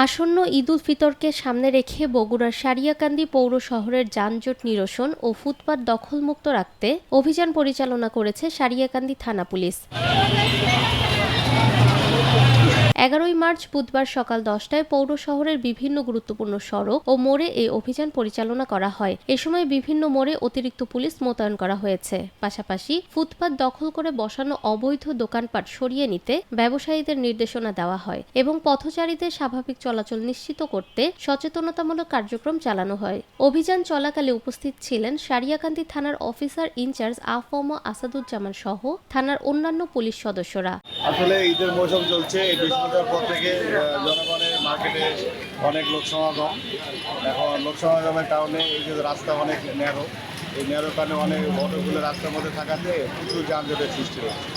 আসন্ন ঈদ উল ফিতরকে সামনে রেখে বগুড়ার সারিয়াকান্দি পৌর শহরের যানজট নিরসন ও ফুটপাত দখলমুক্ত রাখতে অভিযান পরিচালনা করেছে সারিয়াকান্দি থানা পুলিশ। 11 মার্চ বুধবার সকাল 10টায় পৌর শহরের বিভিন্ন গুরুত্বপূর্ণ সড়ক ও মোড়ে এই অভিযান পরিচালনা করা হয়। এ সময় বিভিন্ন মোড়ে অতিরিক্ত পুলিশ মোতায়েন করা হয়েছে। পাশাপাশি ফুটপাত দখল করে বসানো অবৈধ দোকানপাট সরিয়ে নিতে ব্যবসায়ীদের নির্দেশনা দেওয়া হয় এবং পথচারীদের স্বাভাবিক চলাচল নিশ্চিত করতে সচেতনতামূলক কার্যক্রম চালানো হয়। অভিযান চলাকালে উপস্থিত ছিলেন সারিয়াকান্দি থানার অফিসার ইনচার্জ আফম আসাদুজ্জামান সহ থানার অন্যান্য পুলিশ সদস্যরা। আসলে ঈদের মৌসুম চলছে, এই বৃহস্পতিবার পর থেকে জনগণের মার্কেটে অনেক লোক সমাগম। এখন লোক সমাগমের কারণে এই যে রাস্তা অনেক ন্যারো, এই ন্যারো কারণে অনেক অটোগুলো রাস্তার মধ্যে থাকাতে প্রচুর যানজটের সৃষ্টি হচ্ছে,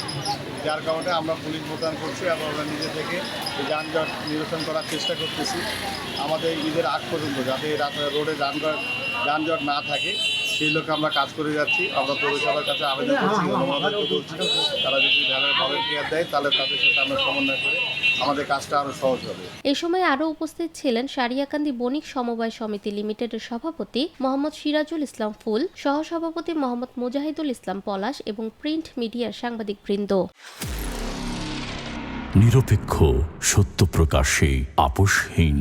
যার কারণে আমরা পুলিশ মোতায়েন করছি এবং আমরা নিজে থেকে এই যানজট নিরসন করার চেষ্টা করতেছি আমাদের ঈদের আগ পর্যন্ত, যাতে রোডে যানজট না থাকে সেই লক্ষ্যে আমরা কাজ করে যাচ্ছি। আমরা পৌরসভার কাছে আবেদন করছি, জনগণকে বলছি তারা যদি ভলেন্টিয়ার দেয় তাহলে তাদের সাথে আমরা সমন্বয় করে আমাদের কাজটা আরও সহজ হবে। এ সময় আরও উপস্থিত ছিলেন সারিয়াকান্দি বণিক সমবায় সমিতি লিমিটেডের সভাপতি মোহাম্মদ সিরাজুল ইসলাম ফুল, সহসভাপতি মোহাম্মদ মুজাহিদুল ইসলাম পলাশ এবং প্রিন্ট মিডিয়ার সাংবাদিকবৃন্দ। নিরপেক্ষ, সত্য প্রকাশে আপোষহীন।